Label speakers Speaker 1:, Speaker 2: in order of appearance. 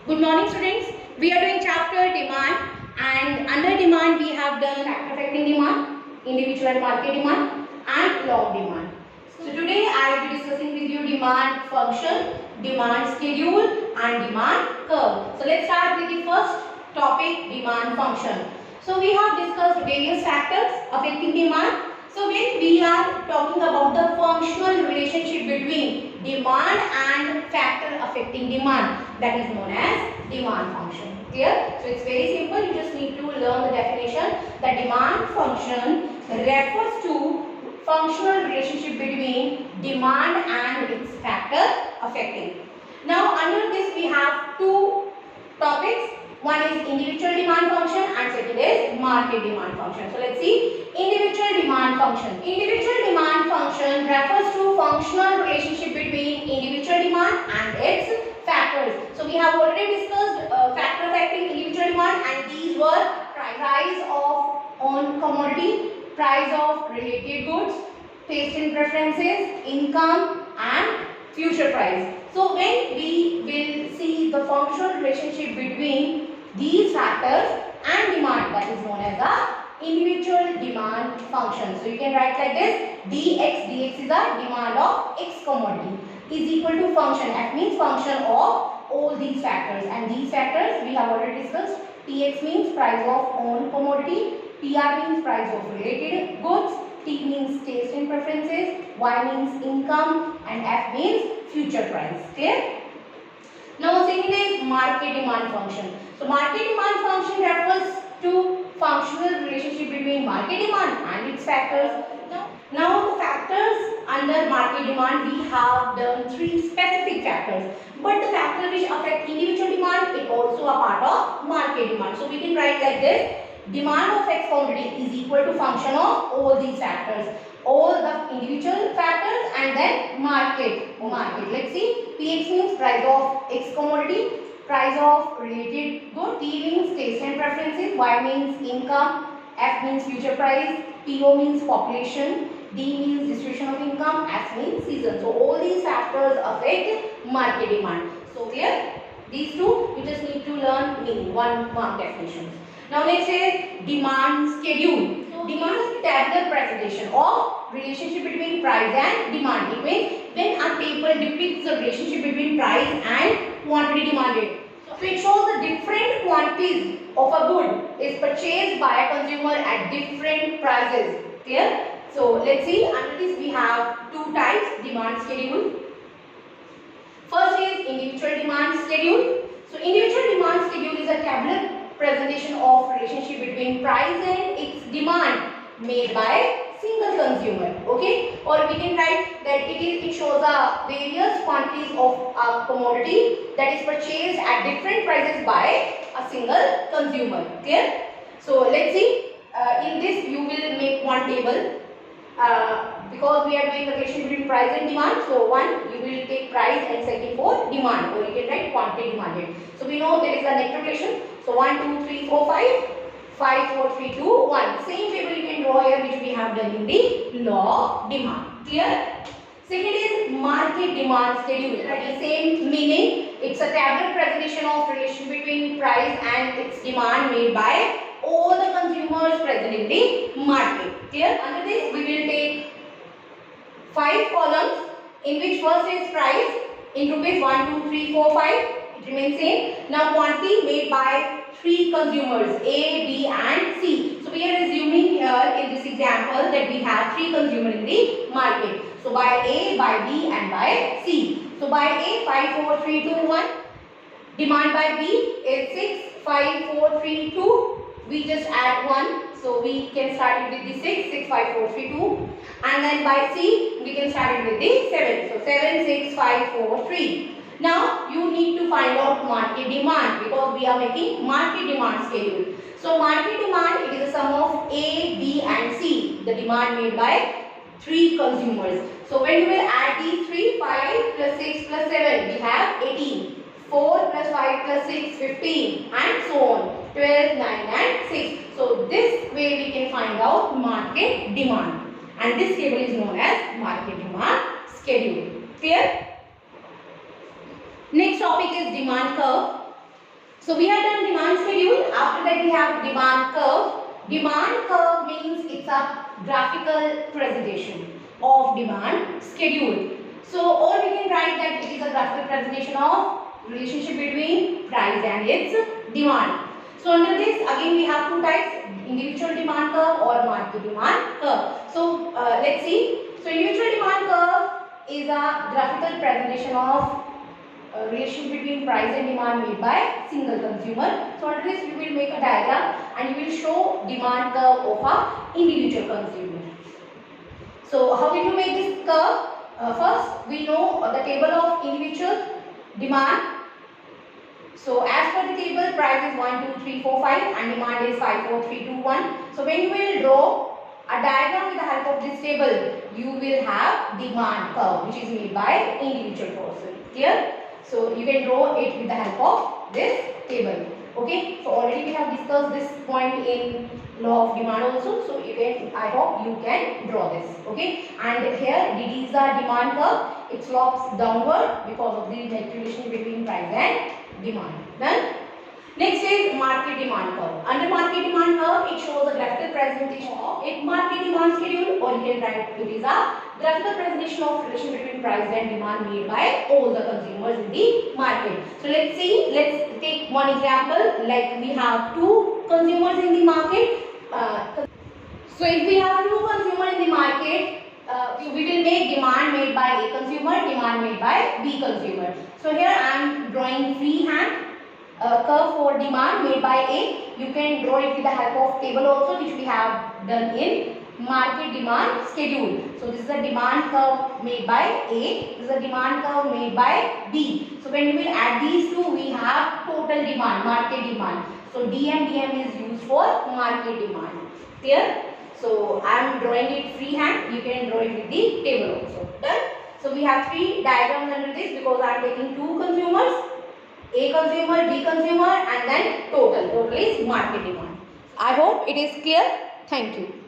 Speaker 1: Good morning students. We are doing chapter demand, and under demand we have done factor affecting demand, individual and market demand and law of demand. So today I will be discussing with you demand function, demand schedule and demand curve. So let's start with the first topic, demand function. So we have discussed various factors affecting demand. So when we are talking about the functional relationship between demand and factor affecting demand, that is known as demand function. Clear? So it's very simple. You just need to learn the definition. The demand function refers to functional relationship between demand and its factor affecting. Now under this we have two topics. One is individual demand function and second is market demand function. So let's see individual demand function. Individual demand function refers to functional relationship between individual demand and its factors. So we have already discussed factor affecting individual demand, and these were price of on commodity, price of related goods, taste and preferences, income and future price. So when we will see the functional relationship between these factors and demand, that is known as the individual demand function. So you can write like this: dx is a demand of x commodity is equal to function, f means function of all these factors, and these factors we have already discussed. Tx means price of own commodity, tr means price of related goods, T means taste and preferences, Y means income and F means future price. Clear? Now second is market demand function. So market demand function refers to functional relationship between market demand and its factors. Now the factors under market demand, we have done three specific factors, but the factors which affect individual demand is also a part of market demand. So we can write like this: demand of x commodity is equal to function of all these factors, all the individual factors and then market. Let's see, px means price of x commodity, price of related good, t means taste and preferences, y means income, f means future price, po means population, d means distribution of income, s means season. So all these factors affect market demand. So clear? These two you just need to learn meaning, one mark definitions. Now next is demand schedule. So demand is the tabular presentation of relationship between price and demand. It means when a table depicts the relationship between price and quantity demanded. So it shows the different quantities of a good is purchased by a consumer at different prices. Clear? So let's see, under this we have two types, demand schedule. First is individual demand schedule. So individual demand schedule is a tabular presentation of relationship between price and its demand made by single consumer. Okay, or we can write that it shows a various quantities of a commodity that is purchased at different prices by a single consumer. Clear? So let's see, in this you will make one table. Because we are doing the relation between price and demand, so one you will take price and second for demand, or you can write quantity demanded. So we know there is a net relation. So 1, 2, 3, 4, 5, 5, 4, 3, 2, 1. Same table you can draw here which we have done in the law of demand. Clear? Second is market demand schedule. That is same meaning. It's a tabular presentation of relation between price and its demand made by all the consumers present in the market. Clear? Under this we will take 5 columns, in which first is price in rupees 1, 2, 3, 4, 5. It remains same. Now quantity made by 3 consumers, A, B and C. So we are assuming here in this example that we have 3 consumers in the market. So by A, by B and by C. So by A, 5, 4, 3, 2, 1. Demand by B is 6, 5, 4, 3, 2. We just add 1. So we can start it with the 6, 6, 5, 4, 3, 2. And then by C, we can start it with the 7. So 7, 6, 5, 4, 3. Now you need to find out market demand, because we are making market demand schedule. So market demand, it is a sum of A, B and C, the demand made by 3 consumers. So when you will add these 3, 5 plus 6 plus 7, we have 18. 4 plus 5 plus 6, 15 and so on. 12, 9 and 6. So this way we can find out market demand, and this table is known as market demand schedule. Clear? Next topic is demand curve. So we have done demand schedule. After that we have demand curve. Demand curve means it's a graphical presentation of demand schedule. So or we can write that it is a graphical presentation of relationship between price and its demand. So under this again we have two types, individual demand curve or market demand curve. So let's see. So individual demand curve is a graphical presentation of relation between price and demand made by single consumer. So under this you will make a diagram and you will show demand curve of a individual consumer. So how will you make this curve? First we know the table of individual demand. So as per the table, price is 1, 2, 3, 4, 5 and demand is 5, 4, 3, 2, 1. So when you will draw a diagram with the help of this table, you will have demand curve which is made by individual person. Clear? So you can draw it with the help of this table. Okay. So already we have discussed this point in law of demand also. So you can, I hope you can draw this. Okay. And here DD is the demand curve. It slopes downward because of the relation between price and demand. Done. Next is market demand curve. Under market demand curve, it shows a graphical presentation of a market demand schedule, or you can write it is a graphical presentation of relation between price and demand made by all the consumers in the market. So let's see. Let's take one example. Like we have two consumers in the market. So if we have two consumers in the market, we will make demand made by A consumer, demand made by B consumer. So here I am drawing freehand curve for demand made by A. You can draw it with the help of table also, which we have done in market demand schedule. So this is a demand curve made by A. This is a demand curve made by B. So when we will add these two, we have total demand, market demand. So DM is used for market demand. Clear? So I am drawing it freehand. You can draw it with the table also. Done? So we have three diagrams under this because I am taking two consumers. A consumer, B consumer and then total. Total is market demand. I hope it is clear. Thank you.